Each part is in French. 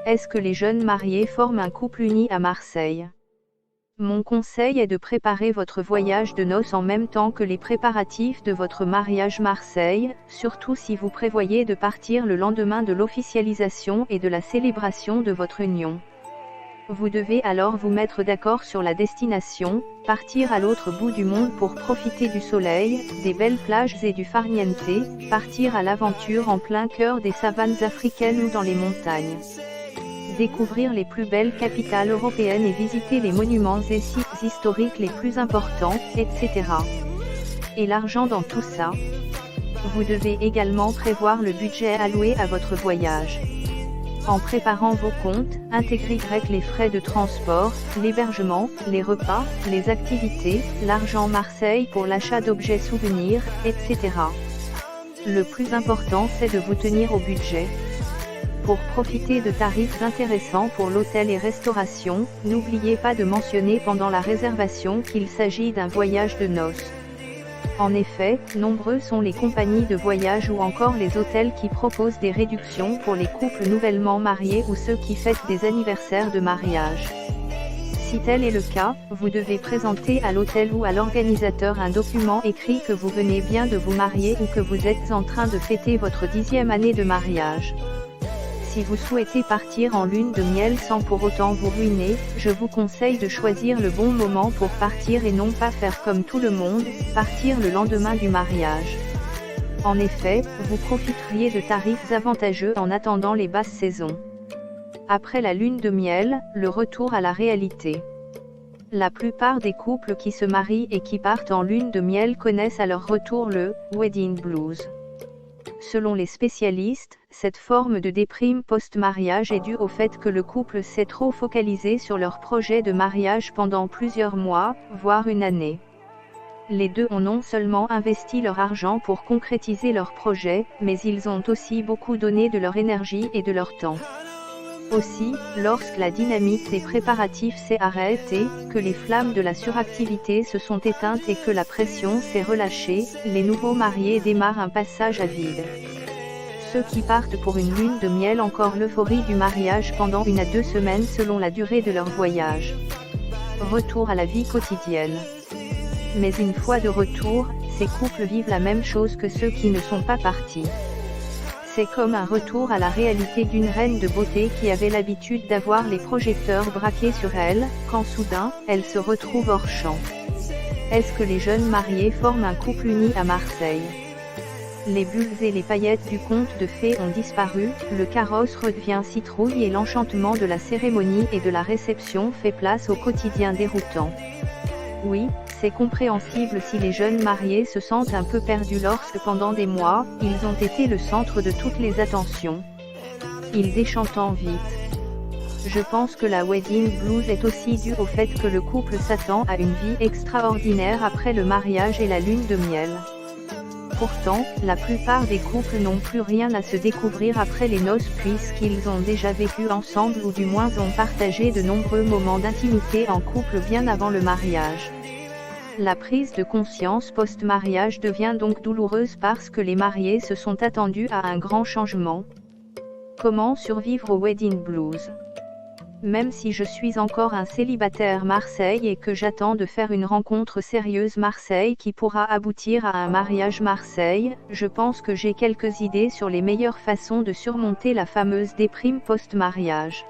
Est-ce que les jeunes mariés forment un couple uni à Marseille? Mon conseil est de préparer votre voyage de noces en même temps que les préparatifs de votre mariage Marseille, surtout si vous prévoyez de partir le lendemain de l'officialisation et de la célébration de votre union. Vous devez alors vous mettre d'accord sur la destination, partir à l'autre bout du monde pour profiter du soleil, des belles plages et du farniente, partir à l'aventure en plein cœur des savanes africaines ou dans les montagnes. Découvrir les plus belles capitales européennes et visiter les monuments et sites historiques les plus importants, etc. Et l'argent dans tout ça? Vous devez également prévoir le budget alloué à votre voyage. En préparant vos comptes, intégrez les frais de transport, l'hébergement, les repas, les activités, l'argent Marseille pour l'achat d'objets souvenirs, etc. Le plus important c'est de vous tenir au budget. Pour profiter de tarifs intéressants pour l'hôtel et restauration, n'oubliez pas de mentionner pendant la réservation qu'il s'agit d'un voyage de noces. En effet, nombreux sont les compagnies de voyage ou encore les hôtels qui proposent des réductions pour les couples nouvellement mariés ou ceux qui fêtent des anniversaires de mariage. Si tel est le cas, vous devez présenter à l'hôtel ou à l'organisateur un document écrit que vous venez bien de vous marier ou que vous êtes en train de fêter votre 10e année de mariage. Si vous souhaitez partir en lune de miel sans pour autant vous ruiner, je vous conseille de choisir le bon moment pour partir et non pas faire comme tout le monde, partir le lendemain du mariage. En effet, vous profiteriez de tarifs avantageux en attendant les basses saisons. Après la lune de miel, le retour à la réalité. La plupart des couples qui se marient et qui partent en lune de miel connaissent à leur retour le « wedding blues ». Selon les spécialistes, cette forme de déprime post-mariage est due au fait que le couple s'est trop focalisé sur leur projet de mariage pendant plusieurs mois, voire une année. Les deux ont non seulement investi leur argent pour concrétiser leur projet, mais ils ont aussi beaucoup donné de leur énergie et de leur temps. Aussi, lorsque la dynamique des préparatifs s'est arrêtée, que les flammes de la suractivité se sont éteintes et que la pression s'est relâchée, les nouveaux mariés démarrent un passage à vide. Ceux qui partent pour une lune de miel encore l'euphorie du mariage pendant 1 à 2 semaines selon la durée de leur voyage. Retour à la vie quotidienne. Mais une fois de retour, ces couples vivent la même chose que ceux qui ne sont pas partis. C'est comme un retour à la réalité d'une reine de beauté qui avait l'habitude d'avoir les projecteurs braqués sur elle, quand soudain, elle se retrouve hors champ. Est-ce que les jeunes mariés forment un couple uni à Marseille? Les bulles et les paillettes du conte de fées ont disparu, le carrosse redevient citrouille et l'enchantement de la cérémonie et de la réception fait place au quotidien déroutant. Oui, c'est compréhensible si les jeunes mariés se sentent un peu perdus lorsque pendant des mois, ils ont été le centre de toutes les attentions. Ils déchantent vite. Je pense que la wedding blues est aussi due au fait que le couple s'attend à une vie extraordinaire après le mariage et la lune de miel. Pourtant, la plupart des couples n'ont plus rien à se découvrir après les noces puisqu'ils ont déjà vécu ensemble ou du moins ont partagé de nombreux moments d'intimité en couple bien avant le mariage. La prise de conscience post-mariage devient donc douloureuse parce que les mariés se sont attendus à un grand changement. Comment survivre au wedding blues? Même si je suis encore un célibataire Marseille et que j'attends de faire une rencontre sérieuse Marseille qui pourra aboutir à un mariage Marseille, je pense que j'ai quelques idées sur les meilleures façons de surmonter la fameuse déprime post-mariage.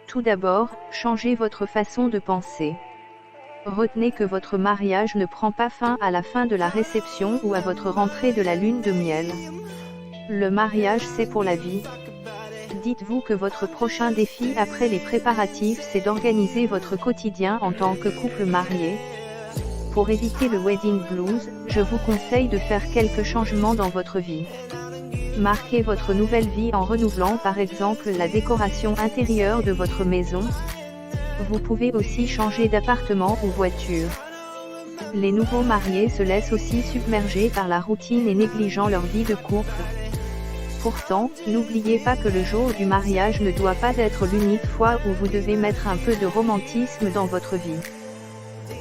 Tout d'abord, changez votre façon de penser. Retenez que votre mariage ne prend pas fin à la fin de la réception ou à votre rentrée de la lune de miel. Le mariage c'est pour la vie. Dites-vous que votre prochain défi après les préparatifs c'est d'organiser votre quotidien en tant que couple marié. Pour éviter le wedding blues, je vous conseille de faire quelques changements dans votre vie. Marquez votre nouvelle vie en renouvelant par exemple la décoration intérieure de votre maison. Vous pouvez aussi changer d'appartement ou voiture. Les nouveaux mariés se laissent aussi submerger par la routine et négligeant leur vie de couple. Pourtant, n'oubliez pas que le jour du mariage ne doit pas être l'unique fois où vous devez mettre un peu de romantisme dans votre vie.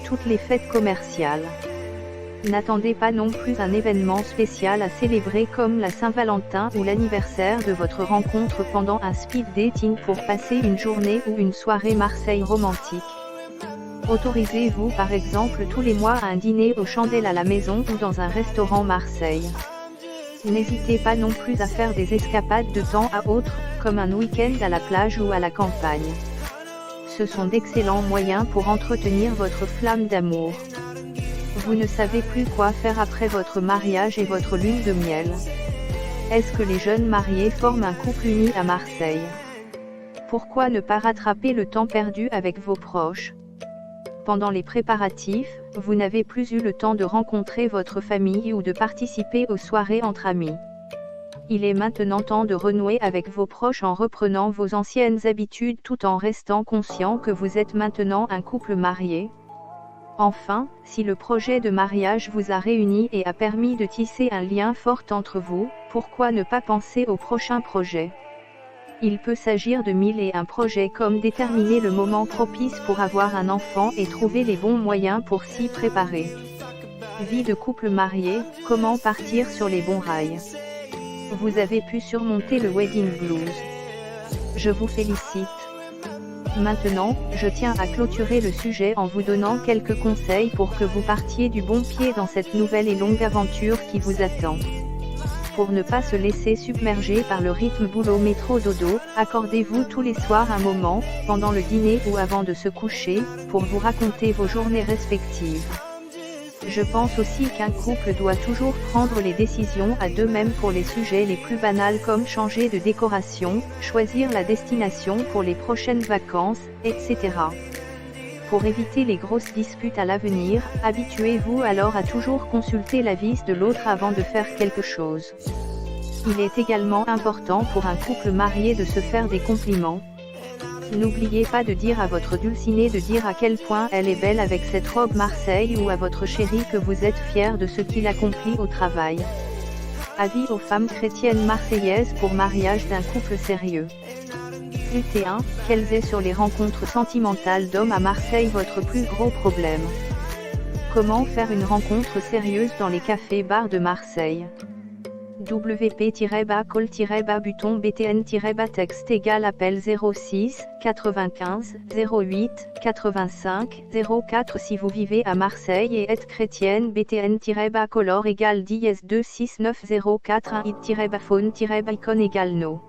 Toutes les fêtes commerciales. N'attendez pas non plus un événement spécial à célébrer comme la Saint-Valentin ou l'anniversaire de votre rencontre pendant un speed dating pour passer une journée ou une soirée Marseille romantique. Autorisez-vous par exemple tous les mois à un dîner aux chandelles à la maison ou dans un restaurant Marseille. N'hésitez pas non plus à faire des escapades de temps à autre, comme un week-end à la plage ou à la campagne. Ce sont d'excellents moyens pour entretenir votre flamme d'amour. Vous ne savez plus quoi faire après votre mariage et votre lune de miel. Est-ce que les jeunes mariés forment un couple uni à Marseille? Pourquoi ne pas rattraper le temps perdu avec vos proches? Pendant les préparatifs, vous n'avez plus eu le temps de rencontrer votre famille ou de participer aux soirées entre amis. Il est maintenant temps de renouer avec vos proches en reprenant vos anciennes habitudes tout en restant conscient que vous êtes maintenant un couple marié. Enfin, si le projet de mariage vous a réunis et a permis de tisser un lien fort entre vous, pourquoi ne pas penser au prochain projet? Il peut s'agir de 1001 projets comme déterminer le moment propice pour avoir un enfant et trouver les bons moyens pour s'y préparer. Vie de couple marié, comment partir sur les bons rails? Vous avez pu surmonter le wedding blues. Je vous félicite. Maintenant, je tiens à clôturer le sujet en vous donnant quelques conseils pour que vous partiez du bon pied dans cette nouvelle et longue aventure qui vous attend. Pour ne pas se laisser submerger par le rythme boulot métro dodo, accordez-vous tous les soirs un moment, pendant le dîner ou avant de se coucher, pour vous raconter vos journées respectives. Je pense aussi qu'un couple doit toujours prendre les décisions à deux mêmes pour les sujets les plus banals comme changer de décoration, choisir la destination pour les prochaines vacances, etc. Pour éviter les grosses disputes à l'avenir, habituez-vous alors à toujours consulter l'avis de l'autre avant de faire quelque chose. Il est également important pour un couple marié de se faire des compliments. N'oubliez pas de dire à votre dulcinée de dire à quel point elle est belle avec cette robe Marseille ou à votre chéri que vous êtes fier de ce qu'il accomplit au travail. Avis aux femmes chrétiennes marseillaises pour mariage d'un couple sérieux. UT1, quels est sur les rencontres sentimentales d'hommes à Marseille votre plus gros problème? Comment faire une rencontre sérieuse dans les cafés-bars de Marseille? WP-call-buton BTN-texte égale appel 06 95 08 85 04 si vous vivez à Marseille et êtes chrétienne BTN-color égale 10 26904 it-phone-icon égale no.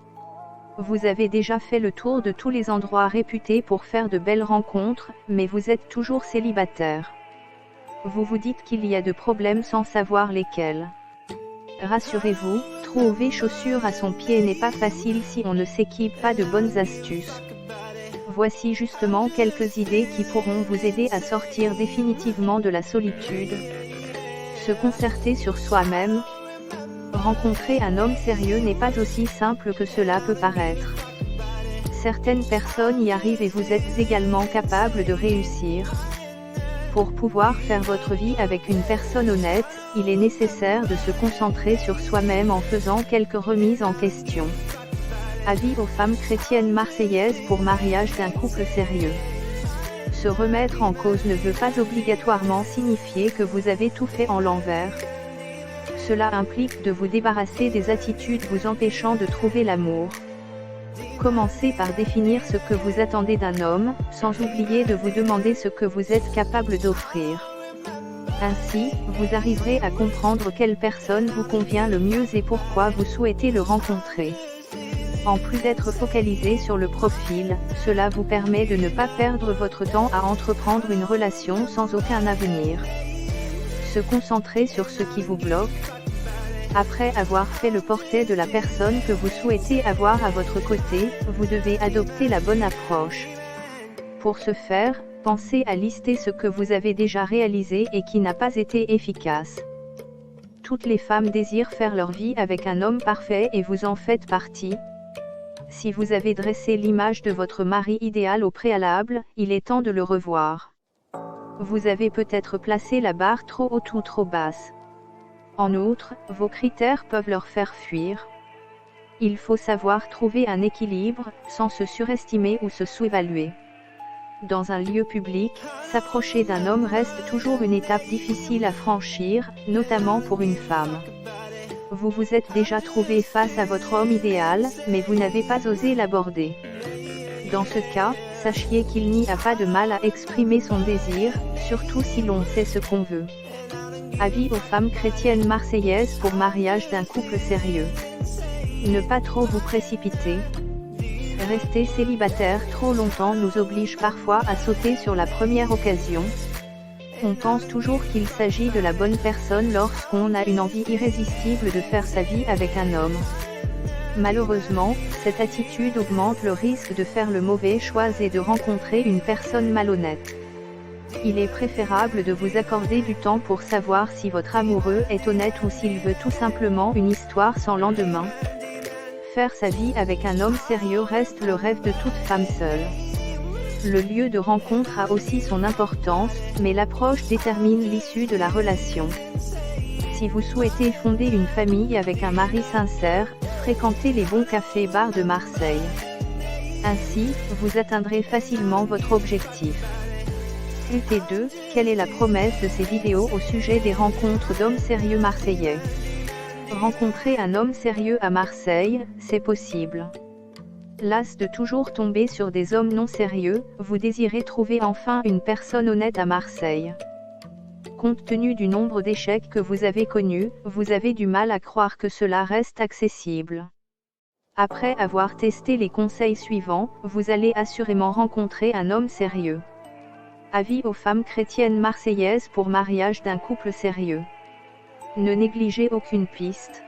Vous avez déjà fait le tour de tous les endroits réputés pour faire de belles rencontres, mais vous êtes toujours célibataire. Vous vous dites qu'il y a de problèmes sans savoir lesquels. Rassurez-vous, trouver chaussures à son pied n'est pas facile si on ne s'équipe pas de bonnes astuces. Voici justement quelques idées qui pourront vous aider à sortir définitivement de la solitude. Se concerter sur soi-même. Rencontrer un homme sérieux n'est pas aussi simple que cela peut paraître. Certaines personnes y arrivent et vous êtes également capable de réussir. Pour pouvoir faire votre vie avec une personne honnête, il est nécessaire de se concentrer sur soi-même en faisant quelques remises en question. Avis aux femmes chrétiennes marseillaises pour mariage d'un couple sérieux. Se remettre en cause ne veut pas obligatoirement signifier que vous avez tout fait en l'envers. Cela implique de vous débarrasser des attitudes vous empêchant de trouver l'amour. Commencez par définir ce que vous attendez d'un homme, sans oublier de vous demander ce que vous êtes capable d'offrir. Ainsi, vous arriverez à comprendre quelle personne vous convient le mieux et pourquoi vous souhaitez le rencontrer. En plus d'être focalisé sur le profil, cela vous permet de ne pas perdre votre temps à entreprendre une relation sans aucun avenir. Se concentrer sur ce qui vous bloque. Après avoir fait le portrait de la personne que vous souhaitez avoir à votre côté, vous devez adopter la bonne approche. Pour ce faire, pensez à lister ce que vous avez déjà réalisé et qui n'a pas été efficace. Toutes les femmes désirent faire leur vie avec un homme parfait et vous en faites partie. Si vous avez dressé l'image de votre mari idéal au préalable, il est temps de le revoir. Vous avez peut-être placé la barre trop haute ou trop basse. En outre, vos critères peuvent leur faire fuir. Il faut savoir trouver un équilibre, sans se surestimer ou se sous-évaluer. dans un lieu public, s'approcher d'un homme reste toujours une étape difficile à franchir, notamment pour une femme. Vous vous êtes déjà trouvé face à votre homme idéal, mais vous n'avez pas osé l'aborder. Dans ce cas, sachez qu'il n'y a pas de mal à exprimer son désir, surtout si l'on sait ce qu'on veut. Avis aux femmes chrétiennes marseillaises pour mariage d'un couple sérieux. Ne pas trop vous précipiter. Rester célibataire trop longtemps nous oblige parfois à sauter sur la première occasion. On pense toujours qu'il s'agit de la bonne personne lorsqu'on a une envie irrésistible de faire sa vie avec un homme. Malheureusement, cette attitude augmente le risque de faire le mauvais choix et de rencontrer une personne malhonnête. Il est préférable de vous accorder du temps pour savoir si votre amoureux est honnête ou s'il veut tout simplement une histoire sans lendemain. Faire sa vie avec un homme sérieux reste le rêve de toute femme seule. Le lieu de rencontre a aussi son importance, mais l'approche détermine l'issue de la relation. Si vous souhaitez fonder une famille avec un mari sincère, fréquentez les bons cafés-bars de Marseille. Ainsi, vous atteindrez facilement votre objectif. UT2, quelle est la promesse de ces vidéos au sujet des rencontres d'hommes sérieux marseillais? Rencontrer un homme sérieux à Marseille, c'est possible. Las de toujours tomber sur des hommes non sérieux, vous désirez trouver enfin une personne honnête à Marseille. Compte tenu du nombre d'échecs que vous avez connus, vous avez du mal à croire que cela reste accessible. Après avoir testé les conseils suivants, vous allez assurément rencontrer un homme sérieux. Avis aux femmes chrétiennes marseillaises pour mariage d'un couple sérieux. Ne négligez aucune piste.